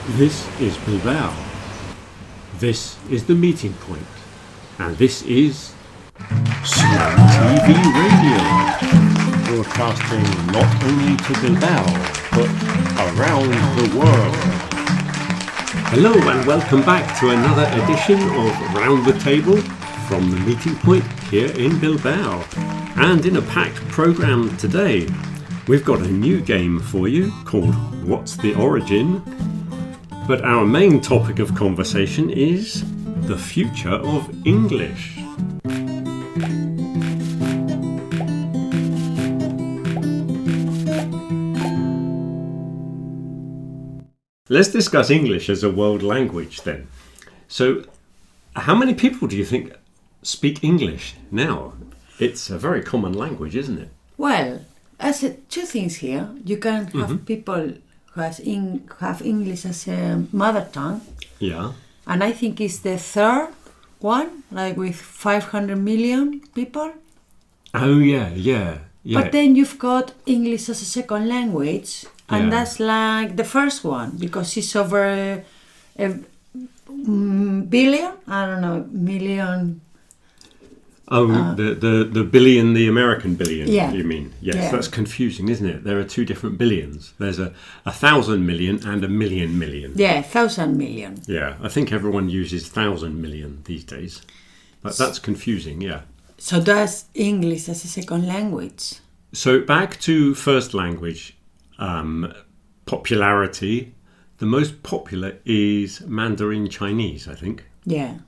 This is Bilbao. This is the meeting point. And this is Slow TV Radio. Broadcasting not only to Bilbao, but around the world. Hello and welcome back to another edition of Round the Table from the meeting point here in Bilbao. And in a packed programme today, we've got a new game for you called What's the Origin? But our main topic of conversation is the future of English. Let's discuss English as a world language then. So, how many people do you think speak English now? It's a very common language, isn't it? Well, two things here. You can have people who have English as a mother tongue. Yeah. And I think it's the third one, like with 500 million people. Oh, yeah. But then you've got English as a second language, and that's like the first one, because it's over a billion, I don't know, million. Oh, the billion, the American billion, you mean? Yes, Yeah. That's confusing, isn't it? There are two different billions. There's a 1,000 million and a million million. Yeah, 1,000 million. Yeah, I think everyone uses 1,000 million these days. But that's confusing, yeah. So that's English as a second language. So back to first language popularity. The most popular is Mandarin Chinese, I think. Yeah.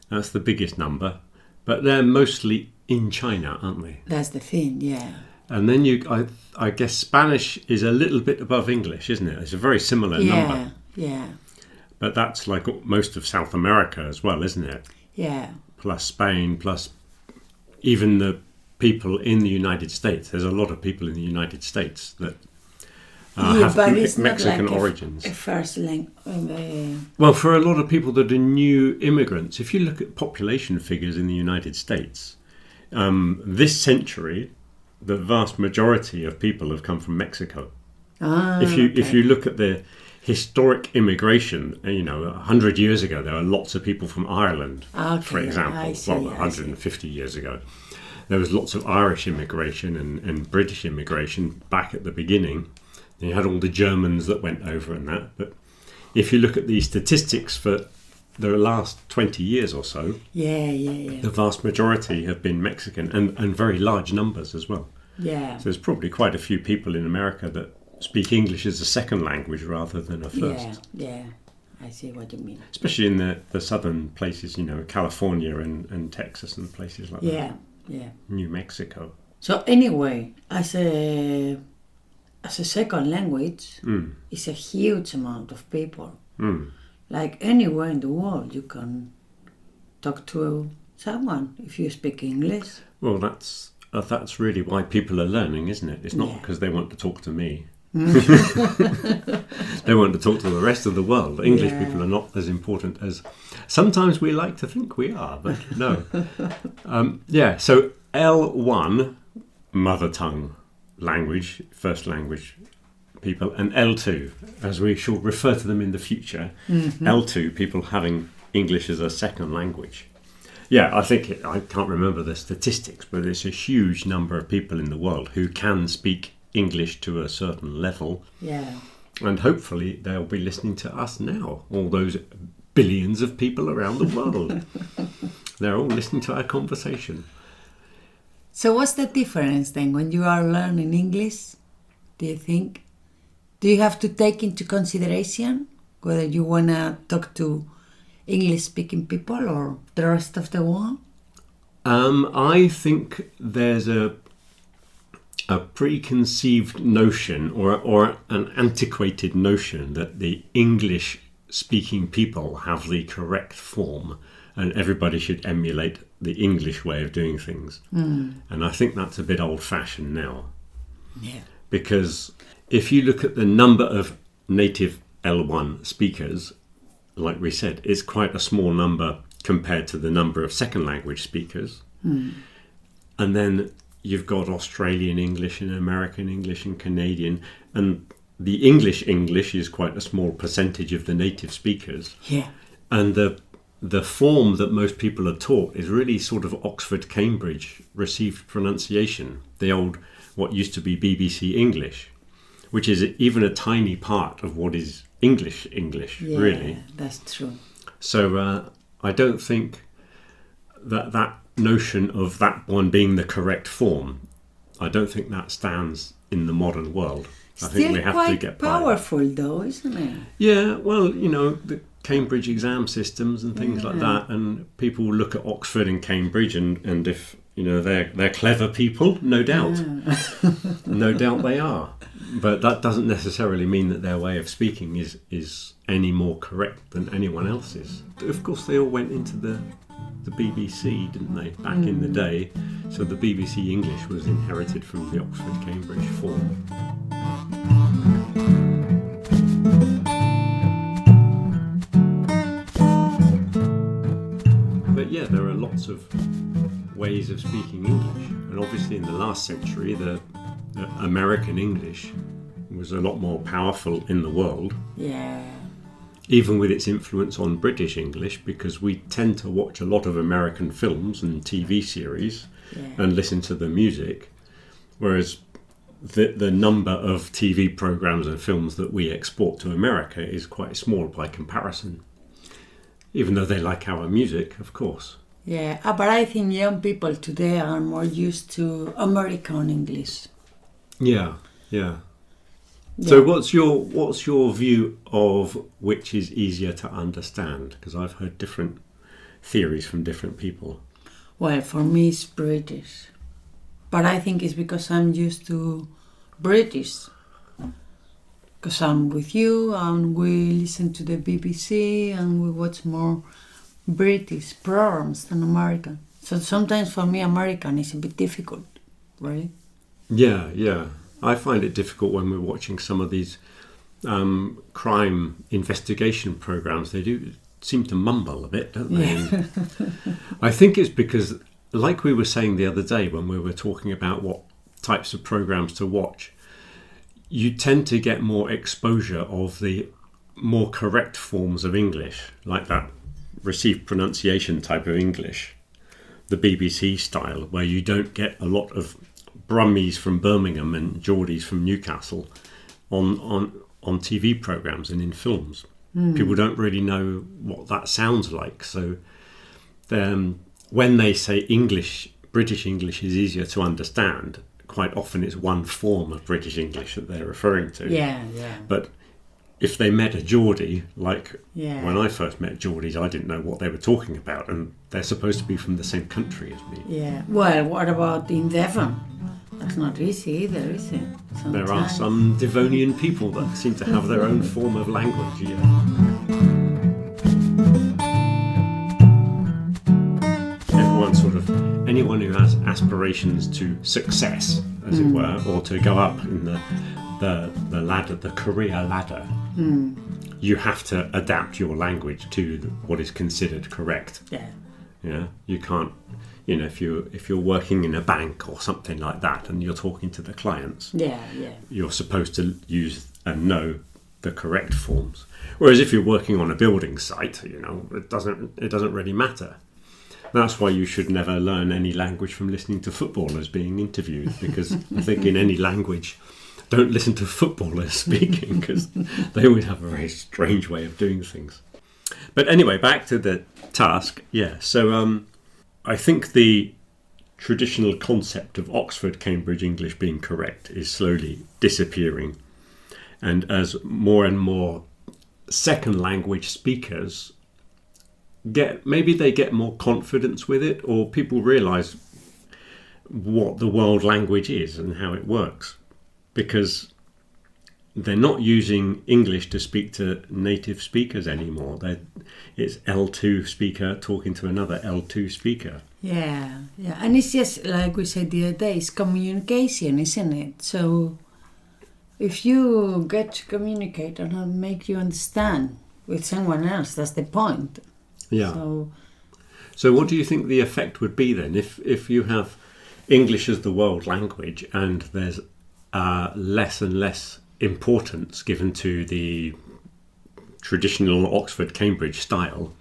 That's the biggest number. But they're mostly in China, aren't they? That's the thing, yeah. And then I guess Spanish is a little bit above English, isn't it? It's a very similar number. Yeah. But that's like most of South America as well, isn't it? Yeah. Plus Spain, plus even the people in the United States. There's a lot of people in the United States that have Mexican origins. A first language. Well, for a lot of people that are new immigrants, if you look at population figures in the United States, this century, the vast majority of people have come from Mexico. If you look at the historic immigration, 100 years ago, there were lots of people from Ireland, for example. 150 years ago. There was lots of Irish immigration and British immigration back at the beginning. You had all the Germans that went over and that. But if you look at the statistics for the last 20 years or so, the vast majority have been Mexican and very large numbers as well. Yeah. So there's probably quite a few people in America that speak English as a second language rather than a first. Yeah. I see what you mean. Especially in the southern places, California and Texas and places like that. Yeah. New Mexico. So anyway, as a second language, it's a huge amount of people. Like anywhere in the world, you can talk to someone if you speak English. Well, that's really why people are learning, isn't it? It's not because they want to talk to me. They want to talk to the rest of the world. English people are not as important as sometimes we like to think we are, but no. So L1, mother tongue language, first language people, and L2, as we shall refer to them in the future, L2, people having English as a second language. Yeah, I can't remember the statistics, but it's a huge number of people in the world who can speak English to a certain level. Yeah. And hopefully they'll be listening to us now, all those billions of people around the world. They're all listening to our conversation. So what's the difference then when you are learning English, do you think? Do you have to take into consideration whether you want to talk to English-speaking people or the rest of the world? I think there's a preconceived notion or an antiquated notion that the English-speaking people have the correct form and everybody should emulate the English way of doing things. And I think that's a bit old-fashioned now. Yeah. Because if you look at the number of native L1 speakers, like we said, it's quite a small number compared to the number of second language speakers. And then you've got Australian English and American English and Canadian, and the English is quite a small percentage of the native speakers, Yeah. and the form that most people are taught is really sort of Oxford Cambridge received pronunciation, the old what used to be BBC English, which is even a tiny part of what is English, Yeah, really. that's true. So I don't think that notion of that one being the correct form, I don't think that stands in the modern world. I think we have to quite get by that. powerful, though, isn't it? Yeah, well, the Cambridge exam systems and things like that, and people look at Oxford and Cambridge, and if they're clever people, no doubt, no doubt they are. But that doesn't necessarily mean that their way of speaking is any more correct than anyone else's. Of course, they all went into the BBC, didn't they, back in the day? So the BBC English was inherited from the Oxford Cambridge form. But yeah, there are lots of ways of speaking English, and obviously in the last century the American English was a lot more powerful in the world, Yeah. even with its influence on British English, because we tend to watch a lot of American films and TV series and listen to the music, whereas the number of TV programs and films that we export to America is quite small by comparison, even though they like our music, of course. Yeah, but I think young people today are more used to American English. Yeah. Yeah. So what's your view of which is easier to understand? Because I've heard different theories from different people. Well, for me, it's British. But I think it's because I'm used to British. Because I'm with you and we listen to the BBC and we watch more British programs than American. So sometimes for me, American is a bit difficult, right? Yeah. I find it difficult when we're watching some of these crime investigation programs. They do seem to mumble a bit, don't they? Yeah. I think it's because, like we were saying the other day when we were talking about what types of programs to watch, you tend to get more exposure of the more correct forms of English, like that received pronunciation type of English, the BBC style, where you don't get a lot of Brummies from Birmingham and Geordies from Newcastle on TV programs and in films. People don't really know what that sounds like. So when they say British English is easier to understand, quite often it's one form of British English that they're referring to. Yeah. But if they met a Geordie, like Yeah. when I first met Geordies, I didn't know what they were talking about, and they're supposed to be from the same country as me. Yeah. Well, what about in Devon? That's not easy either, is it? There are Sometimes. some Devonian people that seem to have their own form of language, yeah. Anyone who has aspirations to success, as it were, or to go up in the ladder, the career ladder, you have to adapt your language to what is considered correct. Yeah. Yeah, you can't. If you're working in a bank or something like that, and you're talking to the clients, Yeah. you're supposed to use and know the correct forms. Whereas if you're working on a building site, it doesn't really matter. That's why you should never learn any language from listening to footballers being interviewed, because I think in any language, don't listen to footballers speaking, because they would have a very strange way of doing things. But anyway, back to the task. Yeah, so I think the traditional concept of Oxford Cambridge English being correct is slowly disappearing. And as more and more second language speakers maybe they get more confidence with it, or people realise what the world language is and how it works, because they're not using English to speak to native speakers anymore. It's L2 speaker talking to another L2 speaker. Yeah. And it's just like we said the other day, it's communication, isn't it? So if you get to communicate and make you understand with someone else, that's the point. Yeah. So what do you think the effect would be then if you have English as the world language and there's less and less importance given to the traditional Oxford-Cambridge style,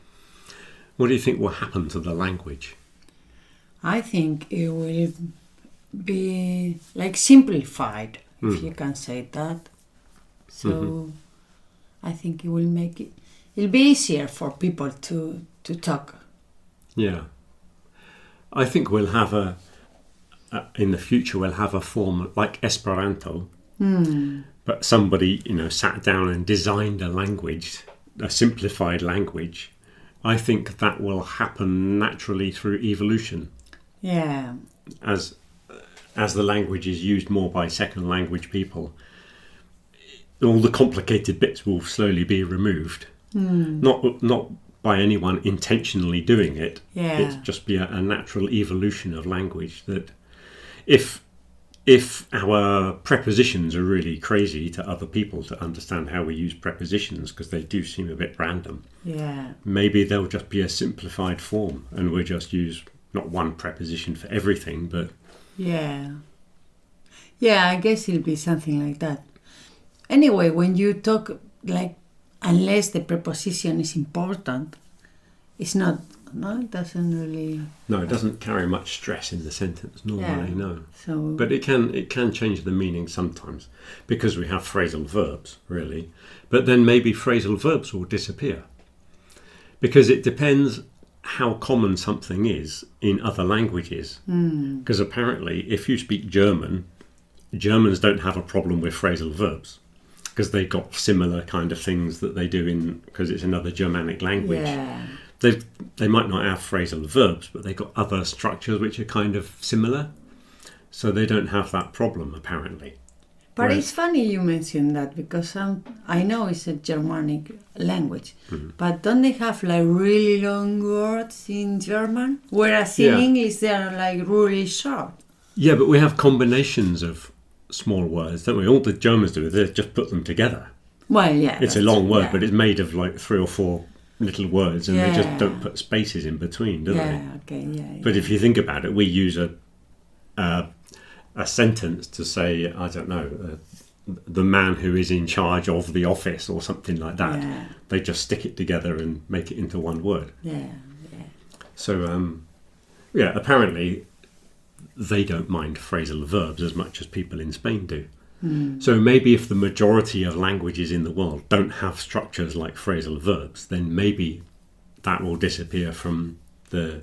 what do you think will happen to the language? I think it will be like simplified, if you can say that. So I think it will make it, it'll be easier for people to talk. Yeah. I think we'll have in the future, we'll have a form like Esperanto, but somebody, sat down and designed a language, a simplified language. I think that will happen naturally through evolution. Yeah. As the language is used more by second language people, all the complicated bits will slowly be removed. Not by anyone intentionally doing it. Yeah. It's just be a natural evolution of language that if our prepositions are really crazy to other people to understand how we use prepositions, because they do seem a bit random, Yeah. maybe they'll just be a simplified form and we'll just use not one preposition for everything, but Yeah. Yeah, I guess it'll be something like that. Anyway, when you talk, like, unless the preposition is important, it's not, no, it doesn't really... no, it doesn't carry much stress in the sentence normally, no. So, But it can change the meaning sometimes because we have phrasal verbs, really. But then maybe phrasal verbs will disappear because it depends how common something is in other languages. Because apparently, if you speak German, Germans don't have a problem with phrasal verbs because they've got similar kind of things that they do because it's another Germanic language. yeah. They might not have phrasal verbs, but they've got other structures which are kind of similar. So they don't have that problem, apparently. But Right. it's funny you mentioned that because I know it's a Germanic language, but don't they have like really long words in German? Whereas in Yeah. English they are like really short. Yeah, but we have combinations of small words, don't we? All the Germans do is they just put them together. Well, yeah. It's a that's long true, word, yeah. but it's made of like 3 or 4 little words, and they just Yeah. don't put spaces in between, do they? Yeah, okay, yeah. But if you think about it, we use a sentence to say, I don't know, the man who is in charge of the office or something like that. Yeah. They just stick it together and make it into one word. Yeah, So, apparently they don't mind phrasal verbs as much as people in Spain do. So maybe if the majority of languages in the world don't have structures like phrasal verbs, then maybe that will disappear from the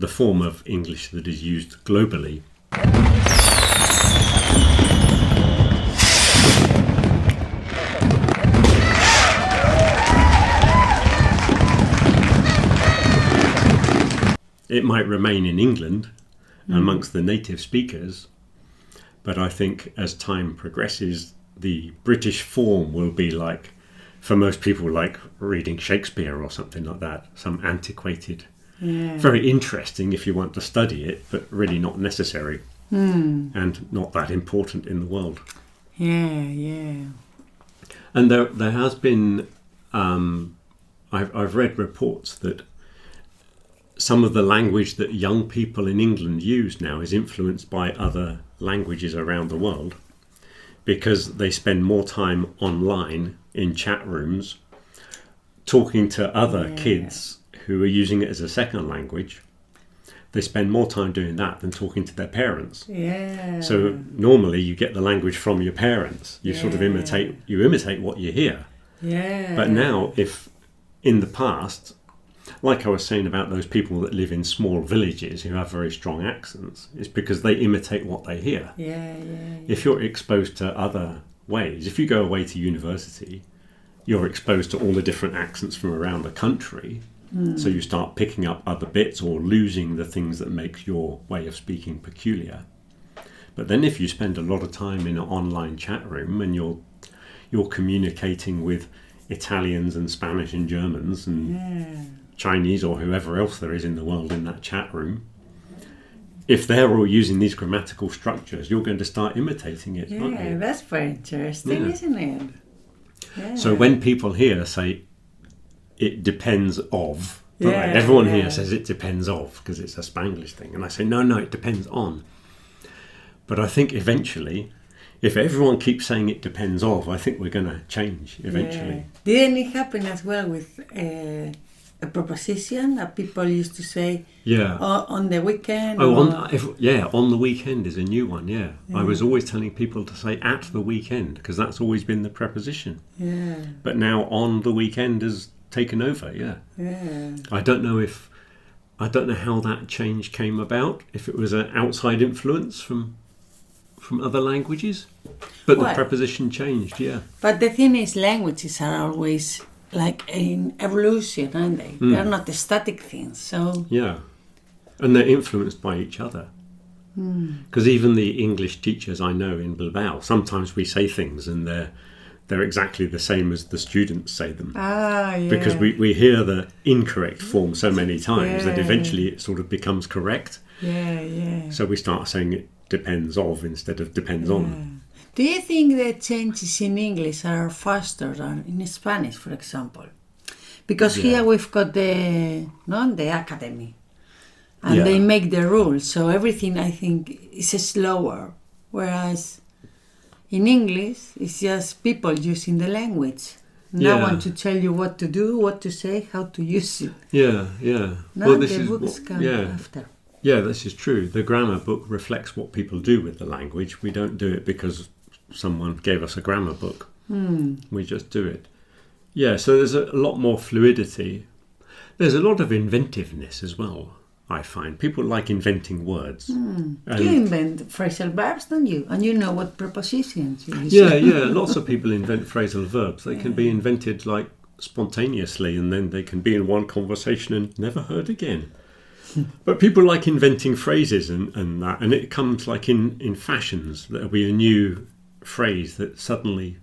form of English that is used globally. It might remain in England amongst the native speakers, but I think as time progresses, the British form will be like, for most people, like reading Shakespeare or something like that, some antiquated, yeah. very interesting if you want to study it, but really not necessary and not that important in the world. Yeah, yeah. And there has been, I've read reports that some of the language that young people in England use now is influenced by other languages around the world because they spend more time online in chat rooms talking to other kids who are using it as a second language. They spend more time doing that than talking to their parents. Yeah. So normally you get the language from your parents. You sort of imitate what you hear. Yeah. But now, if in the past, like I was saying about those people that live in small villages who have very strong accents, it's because they imitate what they hear. Yeah. If you're exposed to other ways, if you go away to university, you're exposed to all the different accents from around the country. So you start picking up other bits or losing the things that make your way of speaking peculiar. But then if you spend a lot of time in an online chat room and you're communicating with Italians and Spanish and Germans and Chinese or whoever else there is in the world in that chat room, if they're all using these grammatical structures, you're going to start imitating it, aren't Yeah, you? that's very interesting, Yeah. isn't it? Yeah. So when people here say, it depends of, don't they? Yeah, Everyone yeah. here says it depends of because it's a Spanglish thing. And I say, no, it depends on. But I think eventually if everyone keeps saying it depends of, I think we're going to change eventually. Yeah. Didn't it happen as well with a preposition that people used to say Yeah. on the weekend? Oh, or- on the weekend is a new one, yeah. I was always telling people to say at the weekend, because that's always been the preposition. Yeah, But now on the weekend has taken over, yeah. yeah. I don't know how that change came about, if it was an outside influence from other languages. But the Well- preposition changed, yeah. But the thing is, languages are always like in evolution, aren't they? They're not the static things. So Yeah. And they're influenced by each other. Because even the English teachers I know in Bilbao, sometimes we say things and they're exactly the same as the students say them. yeah. Because we hear the incorrect form so many times that Yeah. eventually it sort of becomes correct. yeah. So we start saying it depends of instead of depends on. Do you think the changes in English are faster than in Spanish, for example? Because here we've got the academy, and Yeah. they make the rules, so everything I think is slower. Whereas in English, it's just people using the language. No Yeah. one to tell you what to do, what to say, how to use it. Yeah, yeah. Now the books come yeah. after. Yeah, this is true. The grammar book reflects what people do with the language. We don't do it because someone gave us a grammar book. We just do it. Yeah, so there's a lot more fluidity. There's a lot of inventiveness as well, I find. People like inventing words. You invent phrasal verbs, don't you? And you know what prepositions you use. Yeah. Lots of people invent phrasal verbs. They can be invented like spontaneously, and then they can be in one conversation and never heard again. But people like inventing phrases and that, and it comes like in fashions. There'll be a new phrase that suddenly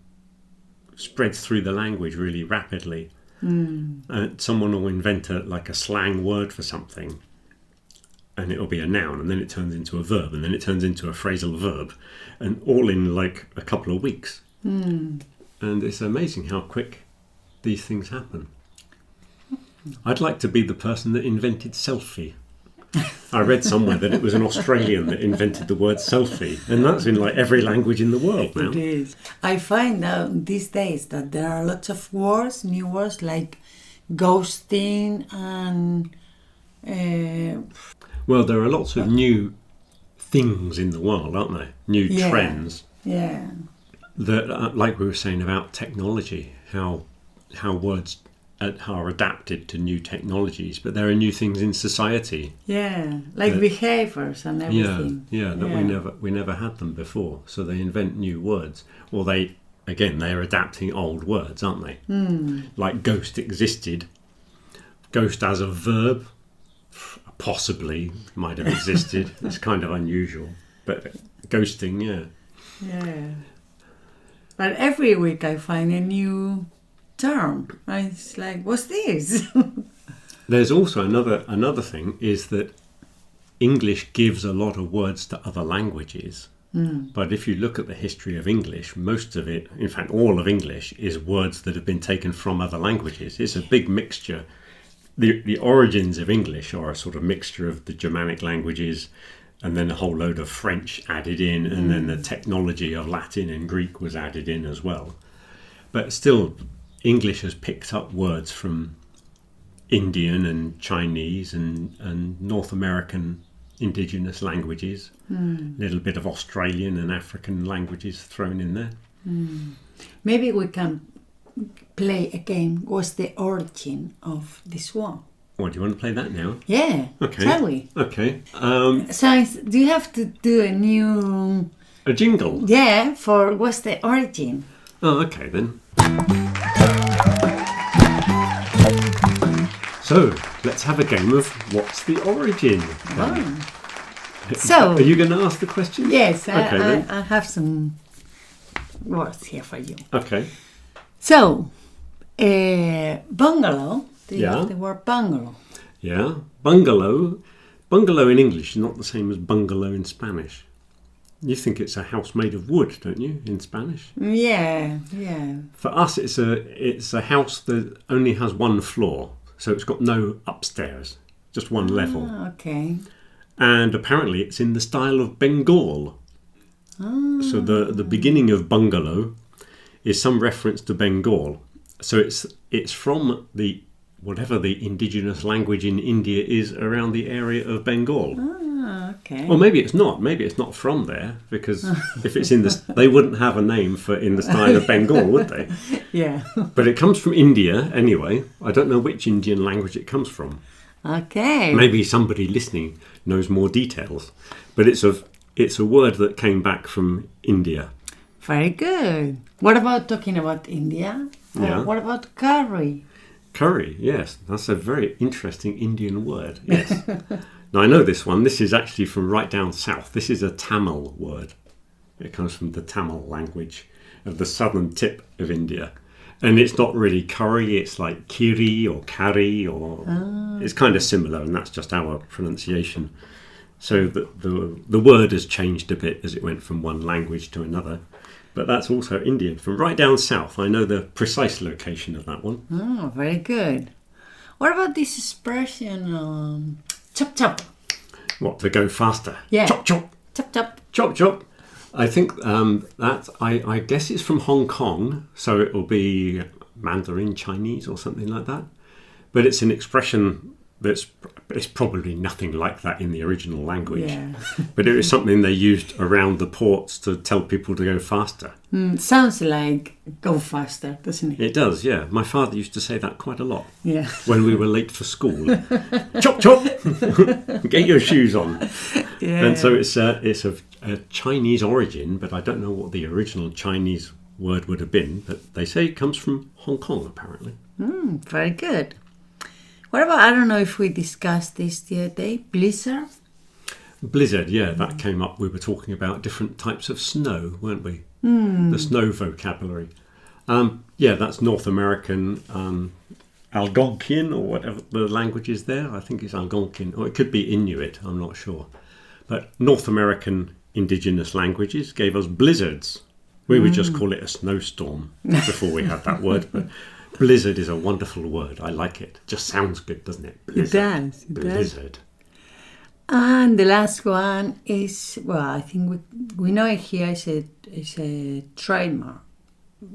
spreads through the language really rapidly. Someone will invent a slang word for something, and it'll be a noun, and then it turns into a verb, and then it turns into a phrasal verb, and all in like a couple of weeks. And it's amazing how quick these things happen. I'd like to be the person that invented selfie. I read somewhere that it was an Australian that invented the word selfie, and that's in like every language in the world now. It is. I find out these days that there are lots of words, new words like ghosting and Well, there are lots of new things in the world, aren't there? New Yeah. trends yeah, that, like we were saying about technology, how words are adapted to new technologies, but there are new things in society. like Yeah. behaviors and everything. We never had them before. So they invent new words, or they're adapting old words, aren't they? Like ghost existed. Ghost as a verb possibly might have existed. It's kind of unusual, but ghosting, yeah. Yeah. But every week I find a new term. It's like, what's this? There's also another thing is that English gives a lot of words to other languages. But if you look at the history of English, most of it, in fact all of English, is words that have been taken from other languages. It's a big mixture. The origins of English are a sort of mixture of the Germanic languages and then a whole load of French added in, and then the technology of Latin and Greek was added in as well. But still, English has picked up words from Indian and Chinese and North American indigenous languages, a little bit of Australian and African languages thrown in there. Maybe we can play a game. What's the origin of this one? What, do you want to play that now? Yeah, Okay. shall we? Okay. So do you have to do a new... A jingle? Yeah, for what's the origin? Oh, okay then. So, let's have a game of What's the Origin? then. So, Are you going to ask the question? yes, Okay, then. I have some words here for you. Okay. So, bungalow. Do you Yeah. have the word bungalow? Yeah. Bungalow. Bungalow in English is not the same as bungalow in Spanish. You think it's a house made of wood, don't you, in Spanish? Yeah. For us, it's a house that only has one floor, so it's got no upstairs, just one level. Okay. And apparently it's in the style of Bengal. So the beginning of bungalow is some reference to Bengal. So it's from the whatever the indigenous language in India is around the area of Bengal. Ah, okay. Or maybe it's not. Maybe it's not from there, because if it's in the, they wouldn't have a name for in the style of Bengal, would they? Yeah. But it comes from India anyway. I don't know which Indian language it comes from. Okay. Maybe somebody listening knows more details. But it's a word that came back from India. Very good. What about talking about India? Yeah. What about curry? Curry, yes. That's a very interesting Indian word, yes. Now, I know this one. This is actually from right down south. This is a Tamil word. It comes from the Tamil language of the southern tip of India. And it's not really curry, it's like kiri or curry, or it's kind of similar, and that's just our pronunciation. So the word has changed a bit as it went from one language to another. But that's also Indian, from right down south. I know the precise location of that one. Oh, very good. What about this expression, chop chop? What, to go faster? Yeah. Chop, chop. Chop chop. Chop, chop. I think that, I guess it's from Hong Kong, so it will be Mandarin Chinese or something like that. But it's an expression it's probably nothing like that in the original language. Yeah. But it was something they used around the ports to tell people to go faster. Sounds like go faster, doesn't it? It does, yeah. My father used to say that quite a lot. Yeah. When we were late for school. Chop, chop! Get your shoes on. Yeah. And so it's of a Chinese origin, but I don't know what the original Chinese word would have been. But they say it comes from Hong Kong, apparently. Very good. What about, I don't know if we discussed this the other day, blizzard? Blizzard, yeah, that came up. We were talking about different types of snow, weren't we? The snow vocabulary. Yeah, that's North American Algonquian, or whatever the language is there. I think it's Algonquian, or it could be Inuit, I'm not sure. But North American indigenous languages gave us blizzards. We would just call it a snowstorm before we had that word, but blizzard is a wonderful word. I like it. Just sounds good, doesn't it? Blizzard. It does. It Blizzard. does. And the last one is, well, I think we know it here is a trademark.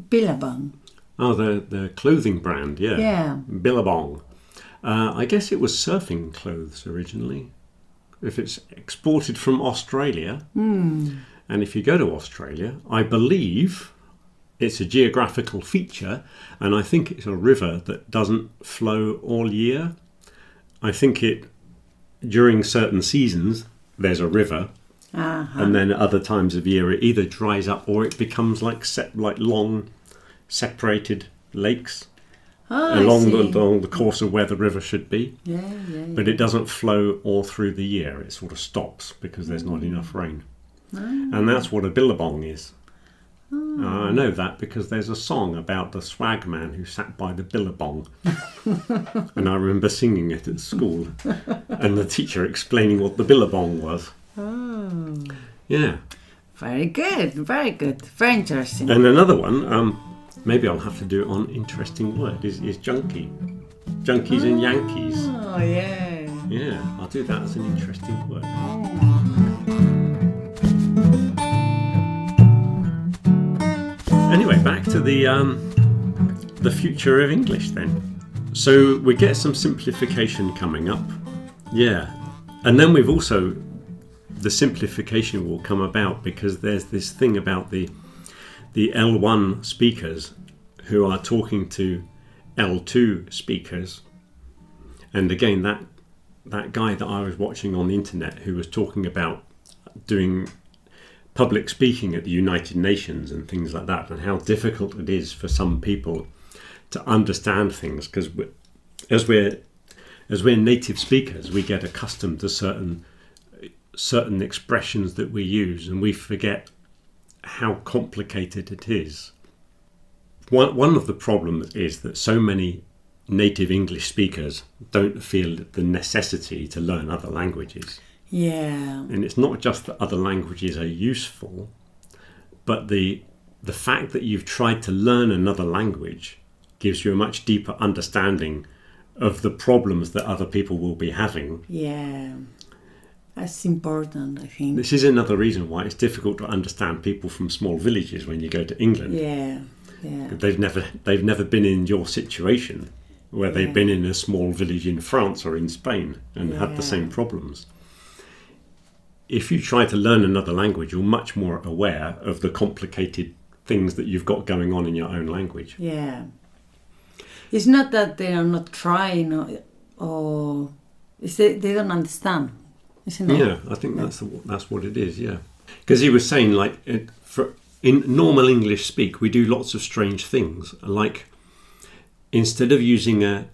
Billabong. Oh, the clothing brand, yeah. Yeah. Billabong. I guess it was surfing clothes originally. If it's exported from Australia, and if you go to Australia, I believe it's a geographical feature, and I think it's a river that doesn't flow all year. I think during certain seasons, there's a river, and then at other times of year, it either dries up or it becomes like long, separated lakes along the course of where the river should be. Yeah. But it doesn't flow all through the year. It sort of stops because there's not enough rain. And that's what a billabong is. I know that because there's a song about the swag man who sat by the billabong. And I remember singing it at school. And the teacher explaining what the billabong was. Oh. Yeah. Very good. Very good. Very interesting. And another one, maybe I'll have to do it on interesting word, is junkie. Junkies and Yankees. Oh, yeah. Yeah, I'll do that as an interesting word. Anyway, back to the future of English then. So we get some simplification coming up. Yeah. And then we've also, the simplification will come about because there's this thing about the L1 speakers who are talking to L2 speakers. And again, that guy that I was watching on the internet who was talking about doing public speaking at the United Nations and things like that, and how difficult it is for some people to understand things, because as we're native speakers, we get accustomed to certain expressions that we use, and we forget how complicated it is. One of the problems is that so many native English speakers don't feel the necessity to learn other languages. Yeah. And it's not just that other languages are useful, but the fact that you've tried to learn another language gives you a much deeper understanding of the problems that other people will be having. Yeah. That's important, I think. This is another reason why it's difficult to understand people from small villages when you go to England. Yeah, yeah. They've never been in your situation where they've been in a small village in France or in Spain and had the same problems. If you try to learn another language, you're much more aware of the complicated things that you've got going on in your own language. Yeah. It's not that they are not trying or it's they don't understand, isn't it? Yeah, I think that's what it is, yeah. Because he was saying, like, in normal English speak, we do lots of strange things. Like, instead of using a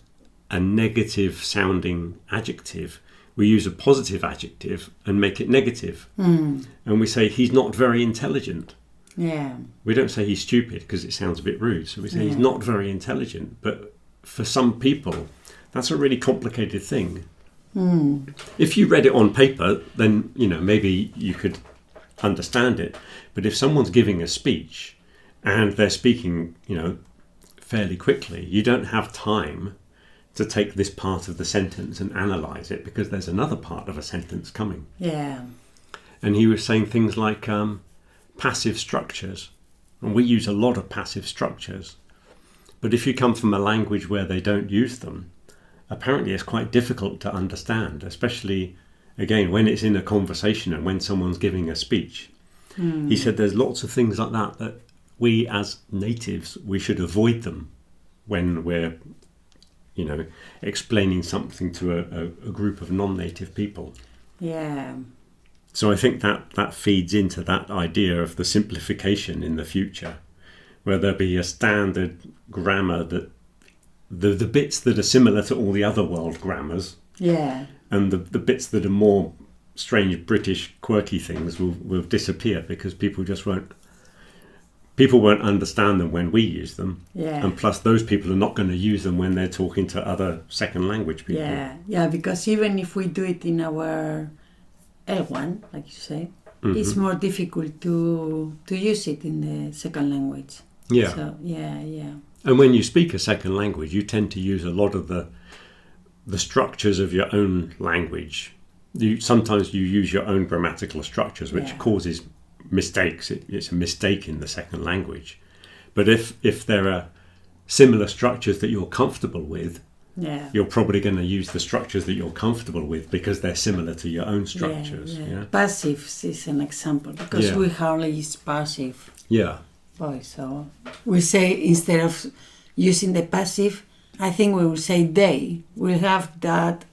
negative sounding adjective, we use a positive adjective and make it negative. And we say, he's not very intelligent. Yeah. We don't say he's stupid because it sounds a bit rude. So we say he's not very intelligent. But for some people, that's a really complicated thing. If you read it on paper, then, maybe you could understand it. But if someone's giving a speech and they're speaking, fairly quickly, you don't have time to take this part of the sentence and analyse it because there's another part of a sentence coming. Yeah. And he was saying things like passive structures. And we use a lot of passive structures. But if you come from a language where they don't use them, apparently it's quite difficult to understand, especially, again, when it's in a conversation and when someone's giving a speech. He said there's lots of things like that we as natives, we should avoid them when we're, explaining something to a group of non-native people. Yeah. So I think that feeds into that idea of the simplification in the future, where there'll be a standard grammar that the bits that are similar to all the other world grammars, and the bits that are more strange British quirky things will disappear because people won't understand them when we use them. Yeah. And plus those people are not going to use them when they're talking to other second language people. Yeah, because even if we do it in our L1, like you say, it's more difficult to use it in the second language. Yeah. So, yeah. And when you speak a second language, you tend to use a lot of the structures of your own language. Sometimes you use your own grammatical structures, which causes mistakes. It's a mistake in the second language. But if there are similar structures that you're comfortable with, you're probably going to use the structures that you're comfortable with because they're similar to your own structures. Yeah. Passives is an example because we hardly use passive voice. So we say, instead of using the passive, I think we will say they. We have that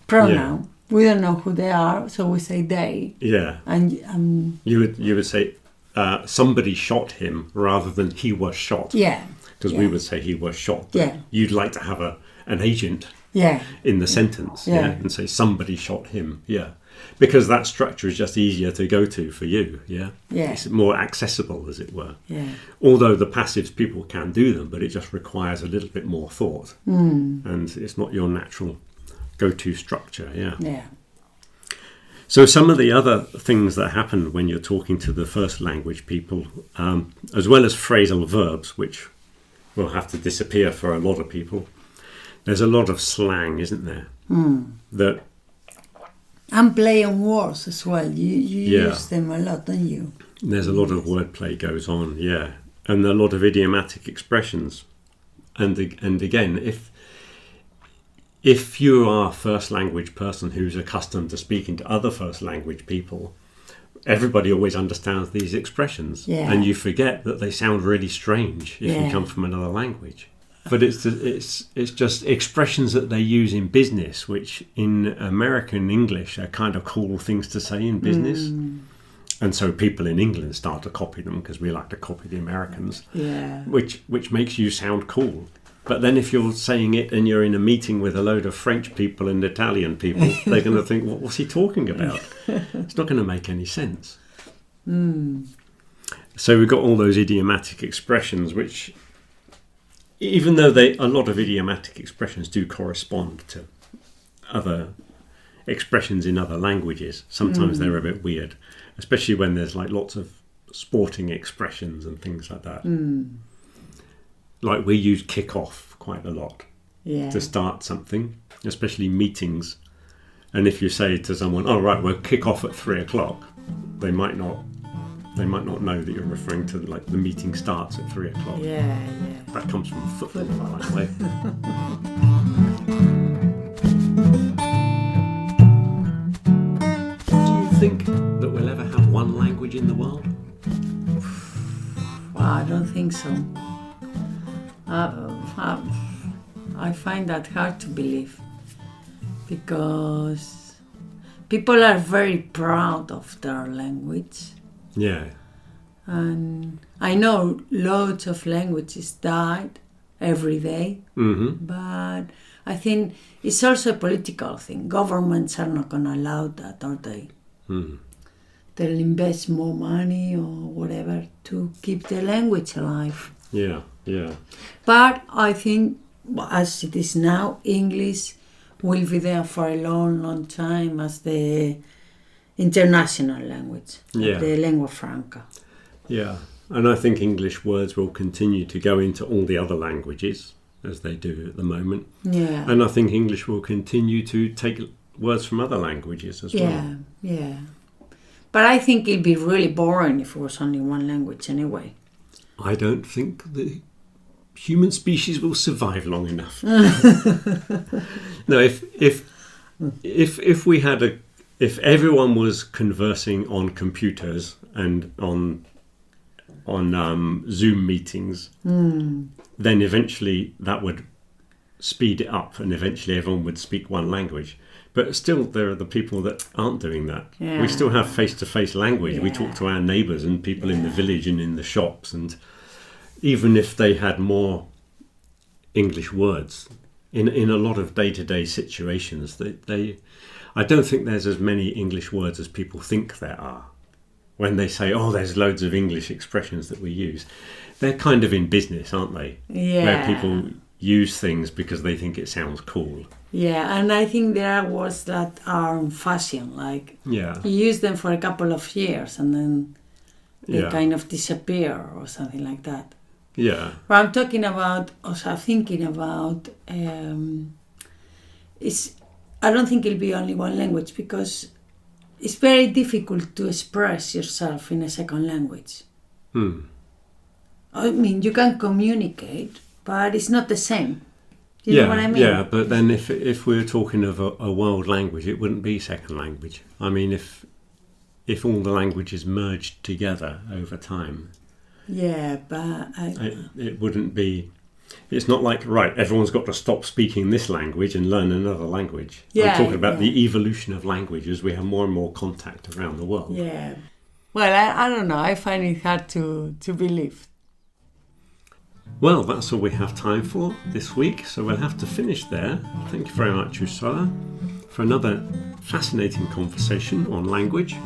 pronoun. Yeah. We don't know who they are, so we say they. Yeah. And you would say somebody shot him rather than he was shot. Yeah. Because we would say he was shot. Yeah. You'd like to have an agent in the sentence, and say somebody shot him, because that structure is just easier to go to for you, It's more accessible, as it were. Although the passives, people can do them, but it just requires a little bit more thought, and it's not your natural go-to structure. So some of the other things that happen when you're talking to the first language people, as well as phrasal verbs, which will have to disappear for a lot of people, there's a lot of slang, isn't there? That and play on words as well. You use them a lot, don't you? There's a lot of wordplay goes on, and a lot of idiomatic expressions. And again, if you are a first language person who's accustomed to speaking to other first language people, everybody always understands these expressions, and you forget that they sound really strange if you come from another language. But it's just expressions that they use in business, which in American English are kind of cool things to say in business. And so people in England start to copy them because we like to copy the Americans, which makes you sound cool. But then if you're saying it and you're in a meeting with a load of French people and Italian people, they're going to think, what's he talking about? It's not going to make any sense. So we've got all those idiomatic expressions, which, even though a lot of idiomatic expressions do correspond to other expressions in other languages, sometimes they're a bit weird, especially when there's like lots of sporting expressions and things like that. Like we use kick off quite a lot to start something, especially meetings. And if you say to someone, "Oh right, we'll kick off at 3 o'clock," they might not know that you're referring to like the meeting starts at 3 o'clock. Yeah. That comes from football, by the way. Do you think that we'll ever have one language in the world? Well, I don't think so. I find that hard to believe because people are very proud of their language. Yeah. And I know loads of languages died every day, but I think it's also a political thing. Governments are not going to allow that, are they? They'll invest more money or whatever to keep the language alive. Yeah. But I think, as it is now, English will be there for a long, long time as the international language, the lingua franca. Yeah, and I think English words will continue to go into all the other languages as they do at the moment. Yeah. And I think English will continue to take words from other languages as well. Yeah. But I think it'd be really boring if it was only one language anyway. I don't think the human species will survive long enough. No, if we had if everyone was conversing on computers and on Zoom meetings, then eventually that would speed it up and eventually everyone would speak one language. But still, there are the people that aren't doing that. Yeah. We still have face-to-face language. Yeah. We talk to our neighbours and people in the village and in the shops. And even if they had more English words in a lot of day-to-day situations, I don't think there's as many English words as people think there are. When they say, "Oh, there's loads of English expressions that we use," they're kind of in business, aren't they? Yeah. Where people use things because they think it sounds cool. Yeah, and I think there are words that are in fashion, like you use them for a couple of years and then they kind of disappear or something like that. Yeah. What I'm talking about, also thinking about, I don't think it'll be only one language because it's very difficult to express yourself in a second language. I mean, you can communicate, but it's not the same. You know what I mean? Yeah, but then if we're talking of a world language, it wouldn't be second language. I mean, if all the languages merged together over time, yeah, but it wouldn't be. It's not like, right, everyone's got to stop speaking this language and learn another language. Yeah, I'm talking about the evolution of language as we have more and more contact around the world. Yeah. Well, I don't know. I find it hard to believe. Well, that's all we have time for this week, so we'll have to finish there. Thank you very much, Ursula, for another fascinating conversation on language.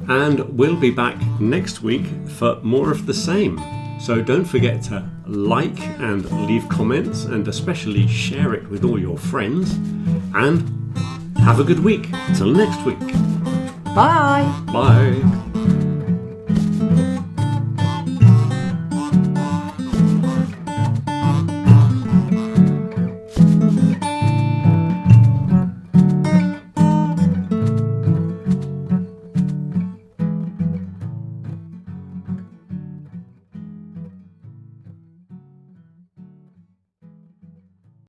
And we'll be back next week for more of the same. So don't forget to like and leave comments and especially share it with all your friends. And have a good week. Till next week. Bye. Bye.